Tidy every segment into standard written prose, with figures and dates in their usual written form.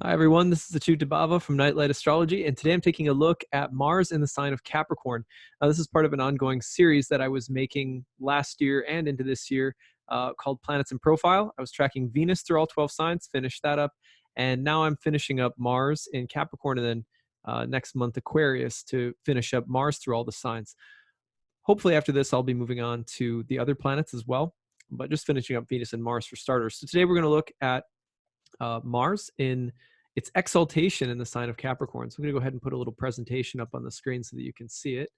Hi, everyone. This is acyuta-bhava from Nightlight Astrology, and today I'm taking a look at Mars in the sign of Capricorn. This is part of an ongoing series that I was making last year and into this year called Planets in Profile. I was tracking Venus through all 12 signs, finished that up, and now I'm finishing up Mars in Capricorn, and then next month Aquarius to finish up Mars through all the signs. Hopefully after this, I'll be moving on to the other planets as well, but just finishing up Venus and Mars for starters. So today we're going to look at Mars in its exaltation in the sign of Capricorn. So I'm going to go ahead and put a little presentation up on the screen so that you can see it.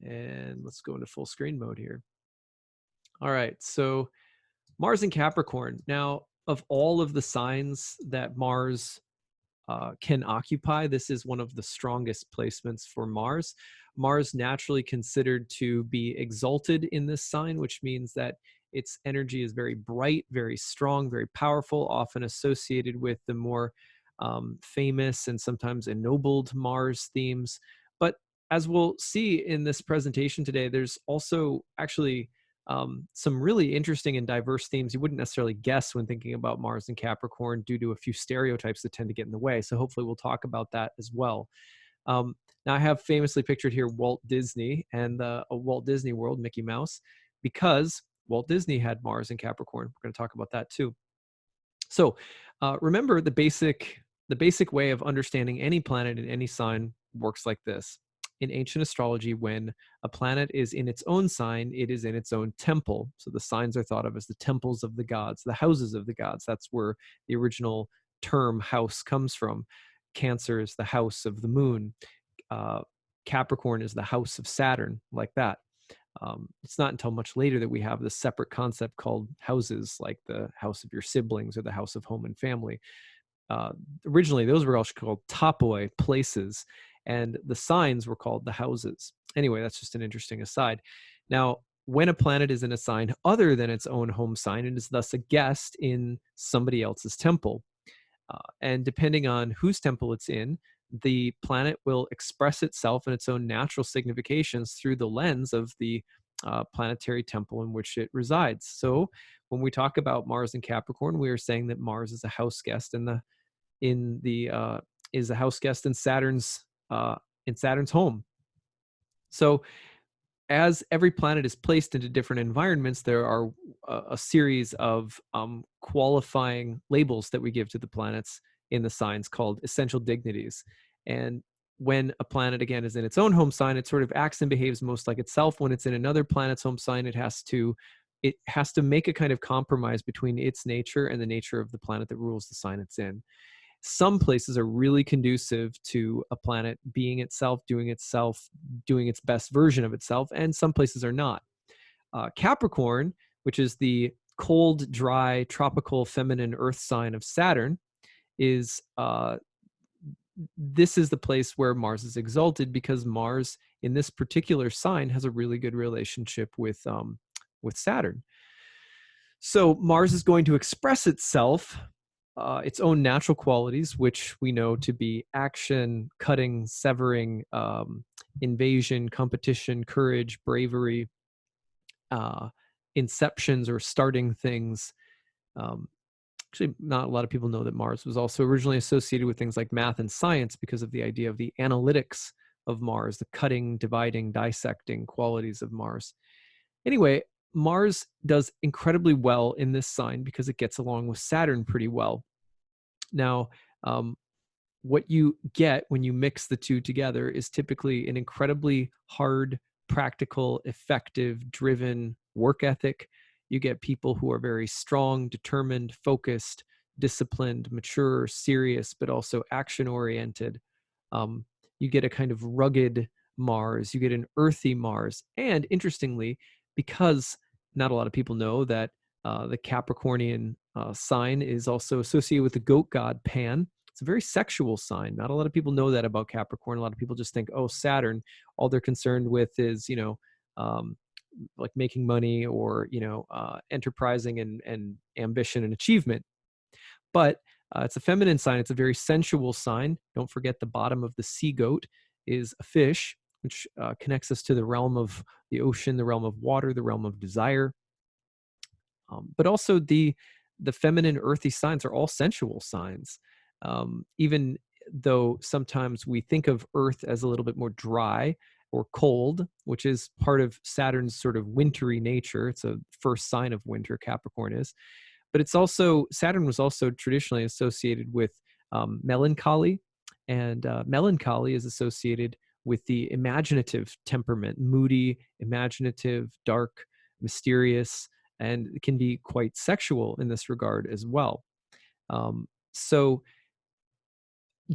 And let's go into full screen mode here. All right, so Mars in Capricorn. Now, of all of the signs that Mars can occupy, this is one of the strongest placements for Mars. Mars naturally considered to be exalted in this sign, which means that its energy is very bright, very strong, very powerful, often associated with the more famous and sometimes ennobled Mars themes. But as we'll see in this presentation today, there's also actually some really interesting and diverse themes you wouldn't necessarily guess when thinking about Mars and Capricorn due to a few stereotypes that tend to get in the way. So hopefully we'll talk about that as well. Now I have famously pictured here Walt Disney and the Walt Disney World, Mickey Mouse, because Walt Disney had Mars and Capricorn. We're going to talk about that too. So remember the basic way of understanding any planet in any sign works like this. In ancient astrology, when a planet is in its own sign, it is in its own temple. So the signs are thought of as the temples of the gods, the houses of the gods. That's where the original term house comes from. Cancer is the house of the moon. Capricorn is the house of Saturn, like that. It's not until much later that we have this separate concept called houses, like the house of your siblings or the house of home and family. Originally, those were also called topoi, places, and the signs were called the houses. Anyway, that's just an interesting aside. Now, when a planet is in a sign other than its own home sign, it is thus a guest in somebody else's temple. And depending on whose temple it's in, the planet will express itself in its own natural significations through the lens of the planetary temple in which it resides. So when we talk about Mars in Capricorn, we are saying that Mars is a house guest is a house guest in Saturn's home. So as every planet is placed into different environments, there are a series of qualifying labels that we give to the planets in the signs called essential dignities. And when a planet, again, is in its own home sign, it sort of acts and behaves most like itself. When it's in another planet's home sign, it has to make a kind of compromise between its nature and the nature of the planet that rules the sign it's in. Some places are really conducive to a planet being itself, doing its best version of itself, and some places are not. Capricorn, which is the cold, dry, tropical, feminine earth sign of Saturn, is this is the place where Mars is exalted, because Mars in this particular sign has a really good relationship with Saturn. So Mars is going to express itself, its own natural qualities, which we know to be action, cutting, severing, invasion, competition, courage, bravery, inceptions or starting things. Actually, not a lot of people know that Mars was also originally associated with things like math and science because of the idea of the analytics of Mars, the cutting, dividing, dissecting qualities of Mars. Anyway, Mars does incredibly well in this sign because it gets along with Saturn pretty well. Now, what you get when you mix the two together is typically an incredibly hard, practical, effective, driven work ethic. You get people who are very strong, determined, focused, disciplined, mature, serious, but also action-oriented. You get a kind of rugged Mars. You get an earthy Mars. And interestingly, because not a lot of people know that the Capricornian sign is also associated with the goat god Pan. It's a very sexual sign. Not a lot of people know that about Capricorn. A lot of people just think, oh, Saturn, all they're concerned with is, like making money or, enterprising and ambition and achievement. But it's a feminine sign. It's a very sensual sign. Don't forget the bottom of the sea goat is a fish, which connects us to the realm of the ocean, the realm of water, the realm of desire. But also the feminine earthy signs are all sensual signs. Even though sometimes we think of Earth as a little bit more dry or cold, which is part of Saturn's sort of wintry nature. It's a first sign of winter, Capricorn is. But it's also, Saturn was also traditionally associated with melancholy, and melancholy is associated with the imaginative temperament, moody, imaginative, dark, mysterious, and it can be quite sexual in this regard as well. So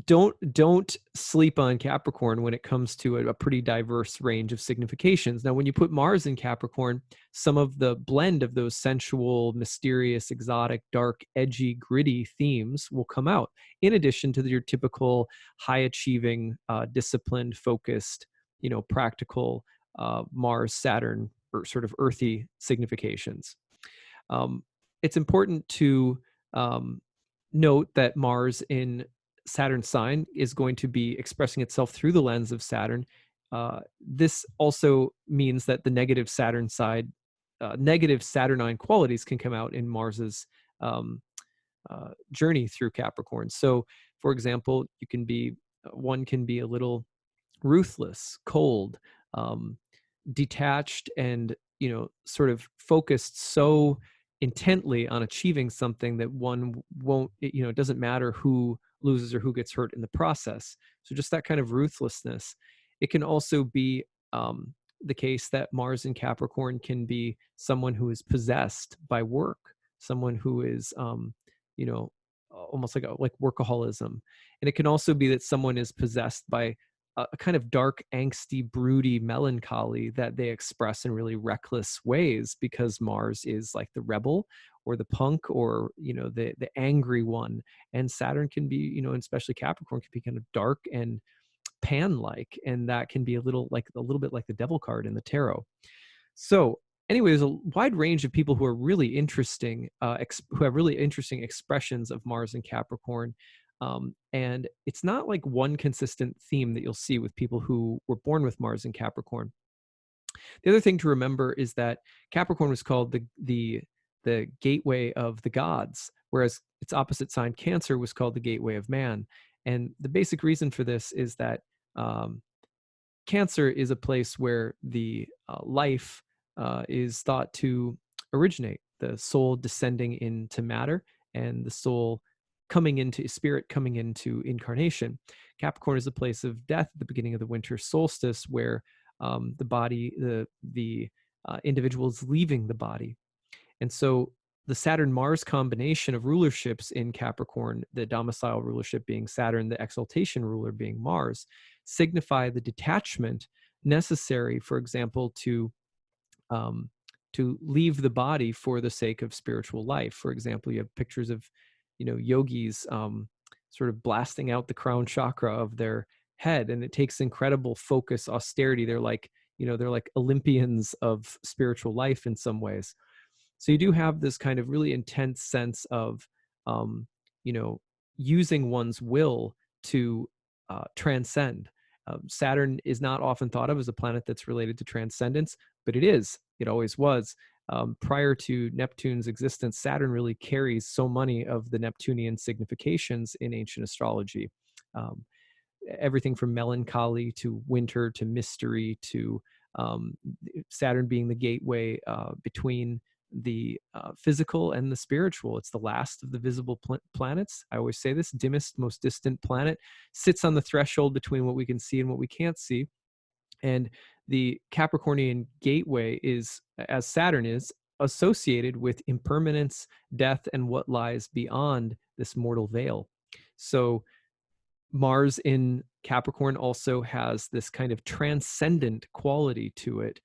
don't sleep on Capricorn when it comes to a pretty diverse range of significations. Now, when you put Mars in Capricorn, some of the blend of those sensual, mysterious, exotic, dark, edgy, gritty themes will come out, in addition to your typical high achieving, disciplined, focused, practical Mars, Saturn, or sort of earthy significations. It's important to note that Mars in Saturn's sign is going to be expressing itself through the lens of Saturn. This also means that the negative Saturn side, negative Saturnine qualities can come out in Mars's journey through Capricorn. So, for example, one can be a little ruthless, cold, um, detached, and sort of focused so intently on achieving something that one won't, it doesn't matter who loses or who gets hurt in the process. So just that kind of ruthlessness. It can also be the case that Mars in Capricorn can be someone who is possessed by work, someone who is you know almost like workaholism. And it can also be that someone is possessed by a kind of dark, angsty, broody melancholy that they express in really reckless ways, because Mars is like the rebel or the punk, or the angry one. And Saturn can be, and especially Capricorn can be kind of dark and pan-like, and that can be a little bit like the devil card in the tarot. So anyway, there's a wide range of people who are really interesting, who have really interesting expressions of Mars and Capricorn. And it's not like one consistent theme that you'll see with people who were born with Mars and Capricorn. The other thing to remember is that Capricorn was called the gateway of the gods, whereas its opposite sign, Cancer, was called the gateway of man. And the basic reason for this is that um, Cancer is a place where the life is thought to originate, the soul descending into matter, and the soul coming into spirit, coming into incarnation. Capricorn is a place of death at the beginning of the winter solstice, where the body, the individual is leaving the body. And so the Saturn-Mars combination of rulerships in Capricorn, the domicile rulership being Saturn, the exaltation ruler being Mars, signify the detachment necessary, for example, to leave the body for the sake of spiritual life. For example, you have pictures of, yogis sort of blasting out the crown chakra of their head, and it takes incredible focus, austerity. They're like, they're like Olympians of spiritual life in some ways. So you do have this kind of really intense sense of, um, using one's will to transcend. Saturn is not often thought of as a planet that's related to transcendence, but it is. It always was. Prior to Neptune's existence, Saturn really carries so many of the Neptunian significations in ancient astrology. Um, Everything from melancholy to winter to mystery to um, Saturn being the gateway between the physical and the spiritual. It's the last of the visible planets. I always say this: dimmest, most distant planet sits on the threshold between what we can see and what we can't see. And the Capricornian gateway is, as Saturn is, associated with impermanence, death, and what lies beyond this mortal veil. So Mars in Capricorn also has this kind of transcendent quality to it,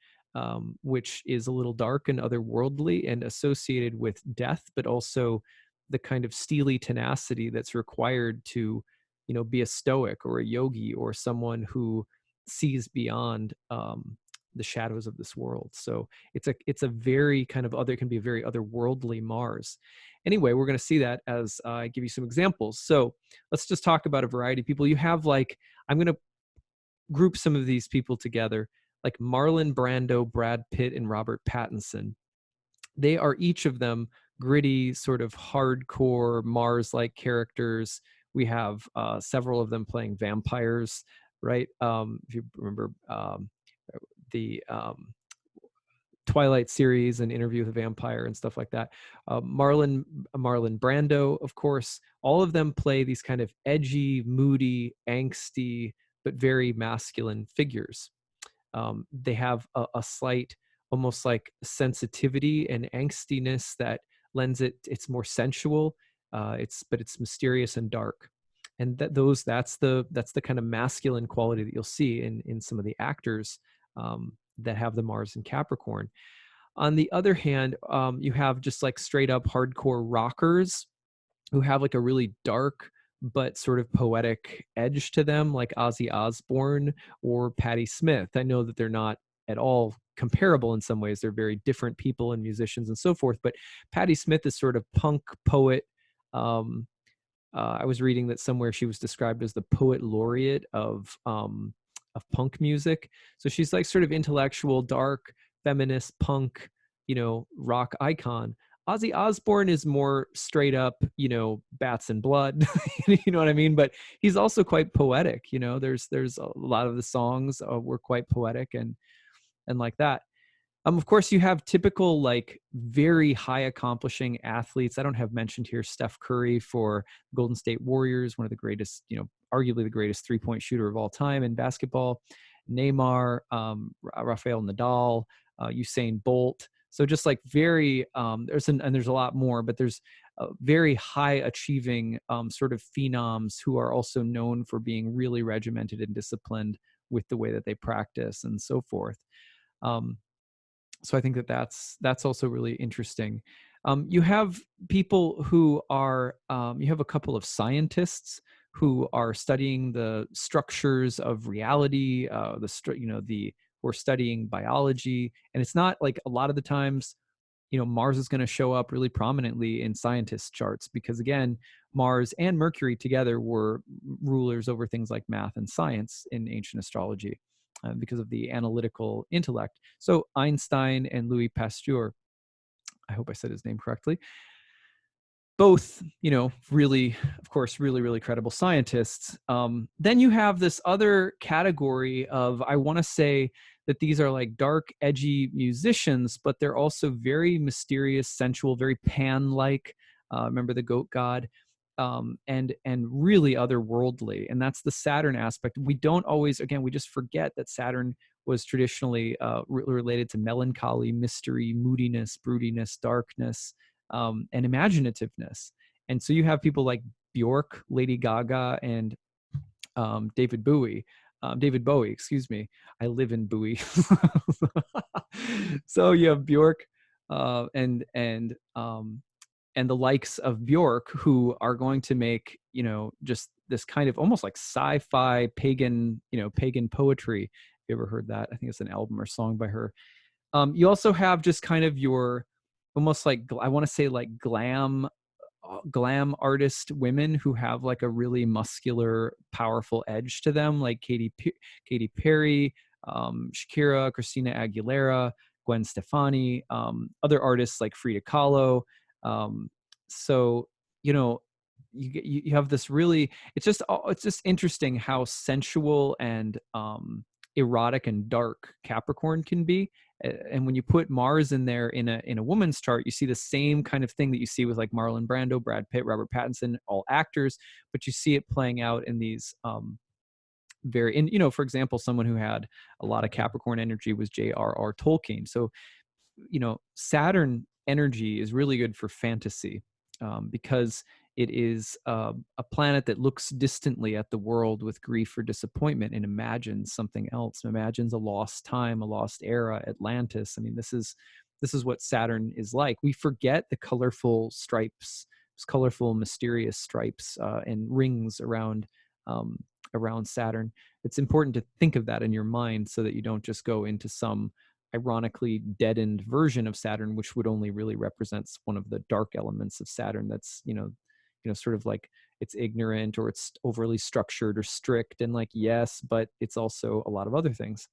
which is a little dark and otherworldly and associated with death, but also the kind of steely tenacity that's required to, be a stoic or a yogi or someone who sees beyond the shadows of this world. So it's a very kind of other, can be a very otherworldly Mars. Anyway, we're going to see that as I give you some examples. So let's just talk about a variety of people. You have, like, I'm going to group some of these people together, like Marlon Brando, Brad Pitt, and Robert Pattinson. They are each of them gritty, sort of hardcore Mars-like characters We have several of them playing vampires, right? If you remember the Twilight series and Interview with a Vampire and stuff like that. Marlon Brando, of course, all of them play these kind of edgy, moody, angsty, but very masculine figures. They have a slight, almost like sensitivity and angstiness that lends it's more sensual. But it's mysterious and dark. And that's the kind of masculine quality that you'll see in some of the actors that have the Mars in Capricorn. On the other hand, you have just like straight up hardcore rockers who have like a really dark but sort of poetic edge to them, like Ozzy Osbourne or Patti Smith. I know that they're not at all comparable in some ways. They're very different people and musicians and so forth. But Patti Smith is sort of punk poet. I was reading that somewhere she was described as the poet laureate of punk music. So she's like sort of intellectual, dark, feminist, punk, rock icon. Ozzy Osbourne is more straight up, bats and blood, you know what I mean? But he's also quite poetic. There's a lot of the songs were quite poetic and like that. Of course, you have typical, like, very high accomplishing athletes. I don't have mentioned here Steph Curry for Golden State Warriors, one of the greatest, arguably the greatest 3-point shooter of all time in basketball. Neymar, Rafael Nadal, Usain Bolt. So just like very, there's a lot more, but there's very high achieving sort of phenoms who are also known for being really regimented and disciplined with the way that they practice and so forth. So I think that's also really interesting. You have people who are, you have a couple of scientists who are studying the structures of reality, who are studying biology. And it's not like a lot of the times, Mars is going to show up really prominently in scientists' charts because, again, Mars and Mercury together were rulers over things like math and science in ancient astrology. Because of the analytical intellect. So Einstein and Louis Pasteur, I hope I said his name correctly, both, really, of course, really, really credible scientists. Then you have this other category of, I want to say that these are like dark, edgy musicians, but they're also very mysterious, sensual, very Pan-like. Remember the goat god? And really otherworldly. And that's the Saturn aspect. We don't always, again, we just forget that Saturn was traditionally related to melancholy, mystery, moodiness, broodiness, darkness, and imaginativeness. And so you have people like Bjork, Lady Gaga, and David Bowie, excuse me. I live in Bowie. So you have Bjork and the likes of Bjork, who are going to make, just this kind of almost like sci-fi pagan poetry. Have you ever heard that? I think it's an album or song by her. You also have just kind of your almost like, I want to say like glam artist women who have like a really muscular, powerful edge to them, like Katy Perry, Shakira, Christina Aguilera, Gwen Stefani, other artists like Frida Kahlo. So you have this really, it's just interesting how sensual and erotic and dark Capricorn can be. And when you put Mars in there in a woman's chart, you see the same kind of thing that you see with like Marlon Brando, Brad Pitt, Robert Pattinson, all actors, but you see it playing out in these for example, someone who had a lot of Capricorn energy was J.R.R. Tolkien. So Saturn energy is really good for fantasy because it is a planet that looks distantly at the world with grief or disappointment and imagines something else, imagines a lost time, a lost era, Atlantis. I mean, this is what Saturn is like. We forget the colorful stripes, colorful, mysterious stripes and rings around Saturn. It's important to think of that in your mind so that you don't just go into some ironically deadened version of Saturn, which would only really represents one of the dark elements of Saturn. That's, sort of like it's ignorant or it's overly structured or strict. And like, yes, but it's also a lot of other things.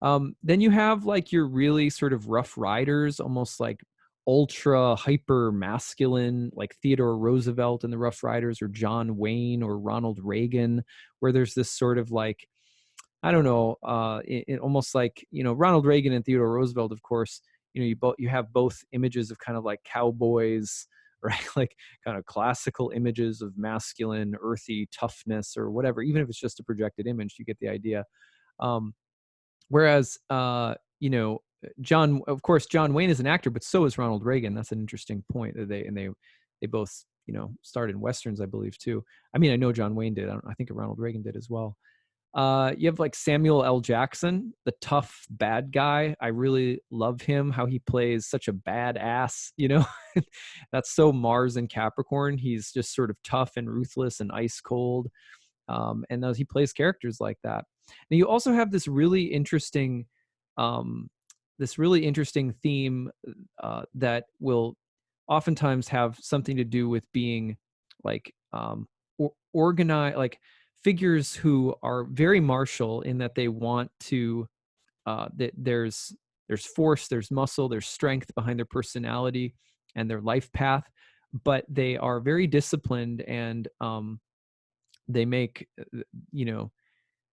Then you have like your really sort of rough riders, almost like ultra hyper masculine, like Theodore Roosevelt in the Rough Riders, or John Wayne or Ronald Reagan, where there's this sort of like, I don't know, it almost like, Ronald Reagan and Theodore Roosevelt, of course, you have both images of kind of like cowboys, right? Like kind of classical images of masculine, earthy toughness or whatever. Even if it's just a projected image, you get the idea. Um, Whereas, of course, John Wayne is an actor, but so is Ronald Reagan. That's an interesting point. They both, starred in westerns, I believe, too. I mean, I know John Wayne did. I think Ronald Reagan did as well. You have like Samuel L. Jackson, the tough bad guy. I really love him, how he plays such a badass, That's so Mars and Capricorn. He's just sort of tough and ruthless and ice cold. And he plays characters like that. Now you also have um, this really interesting theme that will oftentimes have something to do with being like organized, like figures who are very martial in that they want to. That there's force, there's muscle, there's strength behind their personality and their life path, but they are very disciplined and they make you know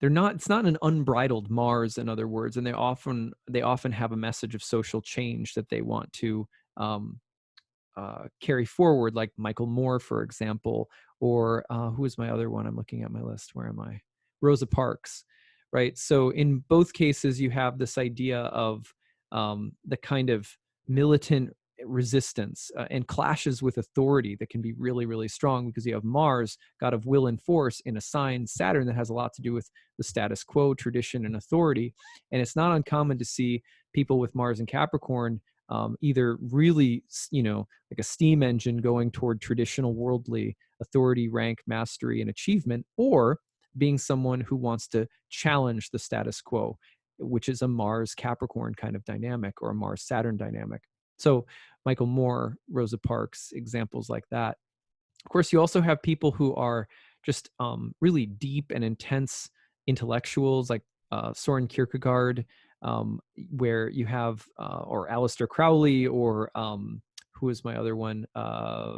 it's not an unbridled Mars, in other words, and they often have a message of social change that they want to um, carry forward, like Michael Moore, for example, or who is my other one? I'm looking at my list. Where am I? Rosa Parks, right? So in both cases, you have this idea of the kind of militant resistance and clashes with authority that can be really, really strong, because you have Mars, god of will and force, in a sign, Saturn, that has a lot to do with the status quo, tradition, and authority. And it's not uncommon to see people with Mars and Capricorn either really, like a steam engine going toward traditional worldly authority, rank, mastery, and achievement, or being someone who wants to challenge the status quo, which is a Mars Capricorn kind of dynamic, or a Mars Saturn dynamic. So Michael Moore, Rosa Parks, examples like that. Of course, you also have people who are just really deep and intense intellectuals, like Soren Kierkegaard, where you have, or Aleister Crowley, or who is my other one?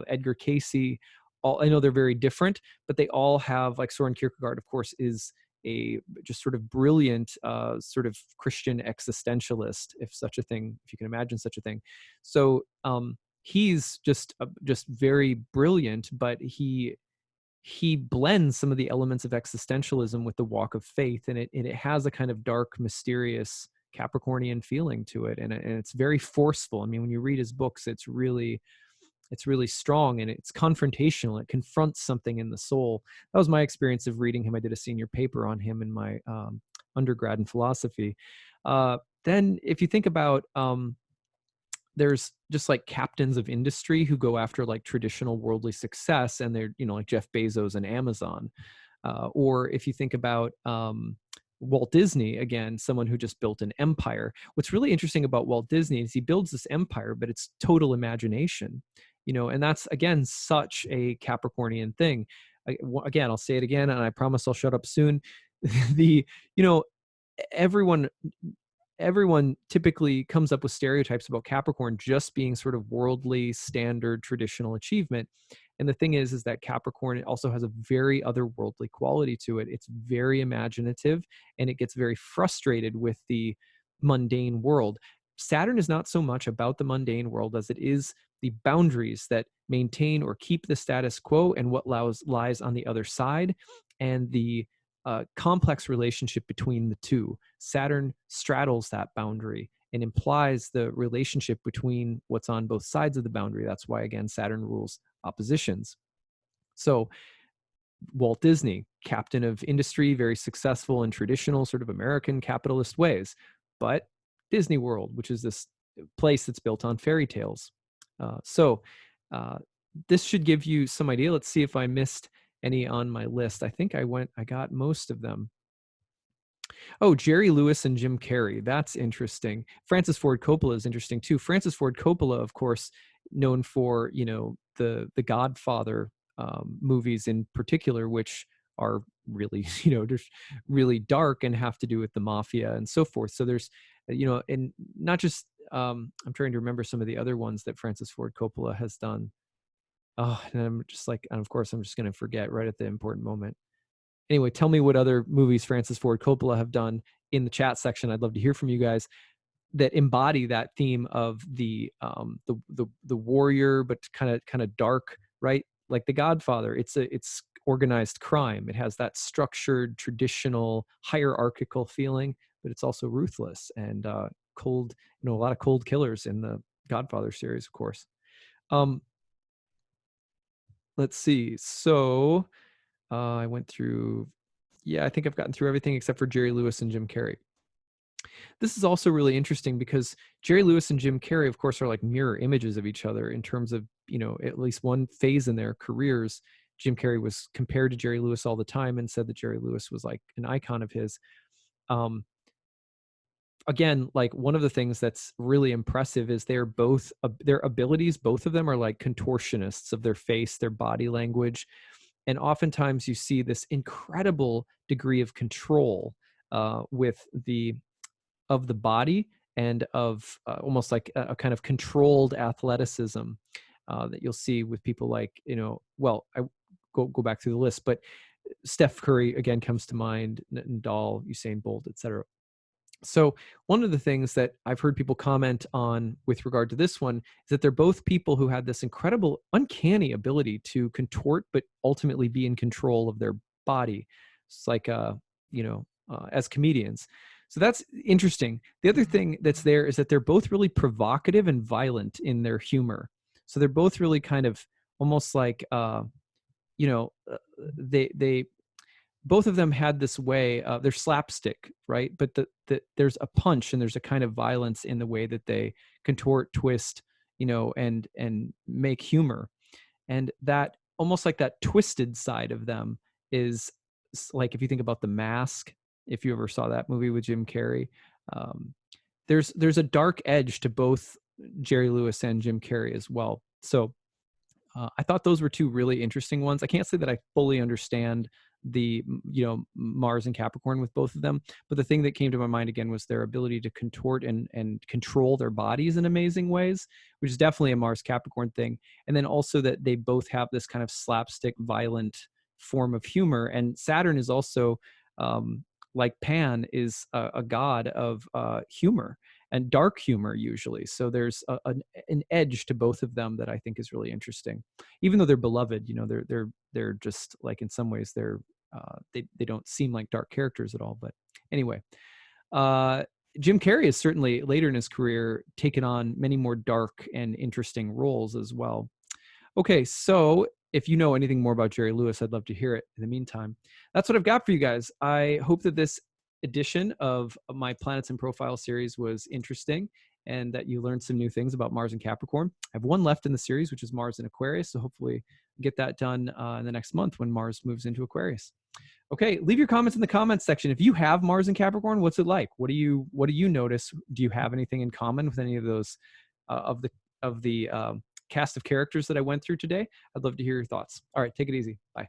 Edgar Cayce. I know they're very different, but they all have, like Soren Kierkegaard, of course, is a just sort of brilliant sort of Christian existentialist, if you can imagine such a thing. So he's just very brilliant, but he blends some of the elements of existentialism with the walk of faith, and it has a kind of dark, mysterious Capricornian feeling to it, and it's very forceful. I mean, when you read his books, it's really strong, and it's confrontational. It confronts something in the soul. That was my experience of reading him. I did a senior paper on him in my undergrad in philosophy. Then if you think about there's just like captains of industry who go after like traditional worldly success, and they're, like Jeff Bezos and Amazon. Or if you think about Walt Disney, again, someone who just built an empire. What's really interesting about Walt Disney is he builds this empire, but it's total imagination, and that's, again, such a Capricornian thing. Again, I'll say it again, and I promise I'll shut up soon. the, everyone typically comes up with stereotypes about Capricorn just being sort of worldly, standard, traditional achievement. And the thing is that Capricorn also has a very otherworldly quality to it. It's very imaginative, and it gets very frustrated with the mundane world. Saturn is not so much about the mundane world as it is the boundaries that maintain or keep the status quo, and what lies on the other side, and the complex relationship between the two. Saturn straddles that boundary and implies the relationship between what's on both sides of the boundary. That's why, again, Saturn rules oppositions. So Walt Disney, captain of industry, very successful in traditional sort of American capitalist ways, but Disney World, which is this place that's built on fairy tales. This should give you some idea. Let's see if I missed any on my list. I think I got most of them. Oh, Jerry Lewis and Jim Carrey. That's interesting. Francis Ford Coppola is interesting too. Francis Ford Coppola, of course, known for, the Godfather movies in particular, which are really, just really dark and have to do with the mafia and so forth. So there's, and not just, I'm trying to remember some of the other ones that Francis Ford Coppola has done. Oh, and I'm just like, and of course, I'm just going to forget right at the important moment. Anyway, tell me what other movies Francis Ford Coppola have done in the chat section. I'd love to hear from you guys that embody that theme of the warrior, but kind of dark, right? Like The Godfather. It's organized crime. It has that structured, traditional, hierarchical feeling, but it's also ruthless and cold. A lot of cold killers in the Godfather series, of course. Let's see. So I went through. Yeah, I think I've gotten through everything except for Jerry Lewis and Jim Carrey. This is also really interesting because Jerry Lewis and Jim Carrey, of course, are like mirror images of each other in terms of, at least one phase in their careers. Jim Carrey was compared to Jerry Lewis all the time and said that Jerry Lewis was like an icon of his. Again, like one of the things that's really impressive is they're both, their abilities, both of them are like contortionists of their face, their body language. And oftentimes you see this incredible degree of control with of the body and of almost like a kind of controlled athleticism that you'll see with people like, well, I go back through the list, but Steph Curry again comes to mind, Nadal, Usain Bolt, etc. So one of the things that I've heard people comment on with regard to this one is that they're both people who had this incredible, uncanny ability to contort, but ultimately be in control of their body. It's like, as comedians. So that's interesting. The other thing that's there is that they're both really provocative and violent in their humor. So they're both really kind of almost like, they both of them had this way, they're slapstick, right? But there's a punch and there's a kind of violence in the way that they contort, twist, and make humor. And that almost like that twisted side of them is like, if you think about The Mask, if you ever saw that movie with Jim Carrey, there's a dark edge to both Jerry Lewis and Jim Carrey as well. So I thought those were two really interesting ones. I can't say that I fully understand the, Mars and Capricorn with both of them, but the thing that came to my mind again was their ability to contort and control their bodies in amazing ways, which is definitely a Mars Capricorn thing. And then also that they both have this kind of slapstick, violent form of humor. And Saturn is also, like Pan, is a god of humor and dark humor usually. So there's an edge to both of them that I think is really interesting. Even though they're beloved, they're just like, in some ways they don't seem like dark characters at all. But anyway, Jim Carrey has certainly later in his career taken on many more dark and interesting roles as well. Okay, so if you know anything more about Jerry Lewis, I'd love to hear it. In the meantime, that's what I've got for you guys. I hope that this edition of my Planets in Profile series was interesting and that you learned some new things about Mars and Capricorn. I have one left in the series, which is Mars in Aquarius. So hopefully get that done in the next month when Mars moves into Aquarius. Okay, leave your comments in the comments section. If you have Mars and Capricorn, what's it like? What do you notice? Do you have anything in common with any of those of the cast of characters that I went through today? I'd love to hear your thoughts. All right, take it easy. Bye.